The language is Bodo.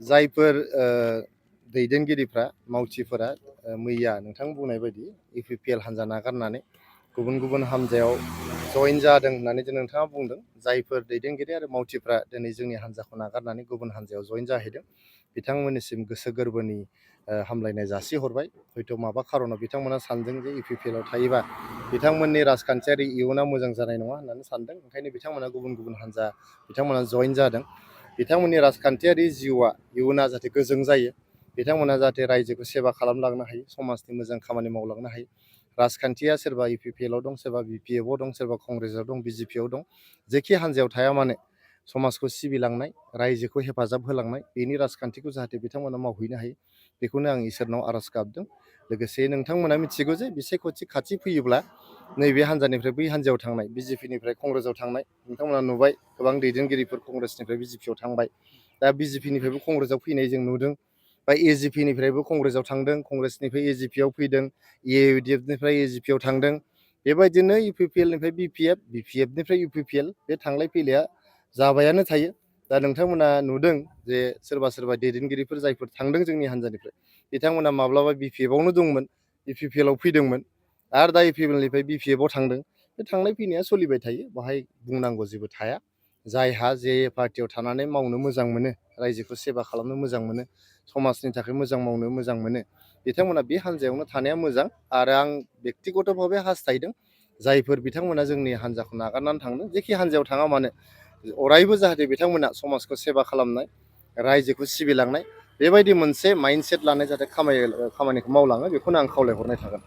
जायफोर दैदेनगिरिफ्रा मावथिफोरा मैया नोंथां बुंनाय बायदि इउपिपिएल हान्जा नागारनानै गुबुन गुबुन हान्जायाव जइन जादों होननानै नोंथाङा बुंदों। जायफोर दैदेनगिरि आरो मावथिफ्रा दिनै जोंनि हान्जाखौ नागारनानै गुबुन हान्जायाव जइन जाहैदों बिथांमोननिसिम गोसो गोरबोनि हामलायनाय जासिहरबाय। हयथ' माबा खारनाव बिथांमोना सानदों जे इउपिपिएलआव थायोबा बिथांमोननि राजखान्थियारि इयुना मोजां जानाय नङा होननानै सानदों। ओंखायनो बिथांमोना गुबुन गुबुन हान्जा बिथांमोना जइन जादों। बिथांमोननि राजखान्थियारि इयुना जाहाथे गोजों जायो, बिथांमोना जाहाथे रायजोखौ सेबा खालामलांनो हायो, समाजनि मोजां खामानि मावलांनो हायो। राजखान्थिया सोरबा इउपिपिएलआव दं, सोरबा बिपिएफआव दं, सोरबा कंग्रेसआव दं, बिजेपिआव दं। जेखि हान्जायाव थाया मानो समाजखौ सिबिलांनाय, रायजोखौ हेफाजाब होलांनाय, बेनि राजखान्थिखौ जाहाथे बिथांमोना मावहैनो हायो, बेखौनो आं इसोरनाव आर'ज गाबदों। लोगोसे नोंथांमोना मिथिगौ जे बिसायख'थि खाथि फैयोब्ला नैबे हान्जानिफ्राय बै हान्जायाव थांनाय, बिजेपिनिफ्राय कंग्रेसआव थांनाय नोंथांमोना नुबाय। गोबां दैदेनगिरिफोर कंग्रेसनिफ्राय बिजेपिआव थांबाय। दा बिजेपिनिफ्रायबो कंग्रेसआव फैनाय जों नुदों, बा एजिपिनिफ्रायबो कंग्रेसआव थांदों, कंग्रेसनिफ्राय एजिपिआव फैदों, एइउडिएफनिफ्राय एजिपिआव थांदों। बेबायदिनो इउपिपिएलनिफ्राय बिपिएफ, बिपिएफनिफ्राय इउपिपिएल बे थांलाय फैलाया जाबायानो थायो। दा नोंथांमोना नुदों जे सोरबा सोरबा दैदेनगिरिफोर जायफोर थांदों जोंनि हान्जानिफ्राय, बिथांमोना माब्लाबा बिपिएफआवनो दंमोन, इउपिपिएलआव फैदोंमोन, आरो दा इउपिपिएलनिफ्राय बिपिएफआव थांदों। बे थांनाय फैनाया सोलिबाय थायो, बाहाय बुंनांगौ जेबो थाया। जायहा जे पार्टियाव थानानै मावनो मोजां मोनो, रायजोखौ सेबा खालामनो मोजां मोनो, समाजनि थाखाय मोजां मावनो मोजां मोनो, बिथांमोना बे हान्जायावनो थानाया मोजां। आरो आं बेक्तिगतभावे हास्थायदों जायफोर बिथांमोना जोंनि हान्जाखौ नागारनानै थांदों, जेखि हान्जायाव थाङा मानो अरायबो जाहाथे बिथांमोना समाजखौ सेबा खालामनाय, रायजोखौ सिबिलांनाय, बेबायदि मोनसे माइन्डसेट लानाय जाहाथे खामानिखौ मावलाङो, बेखौनो आं खावलायहरनाय थागोन।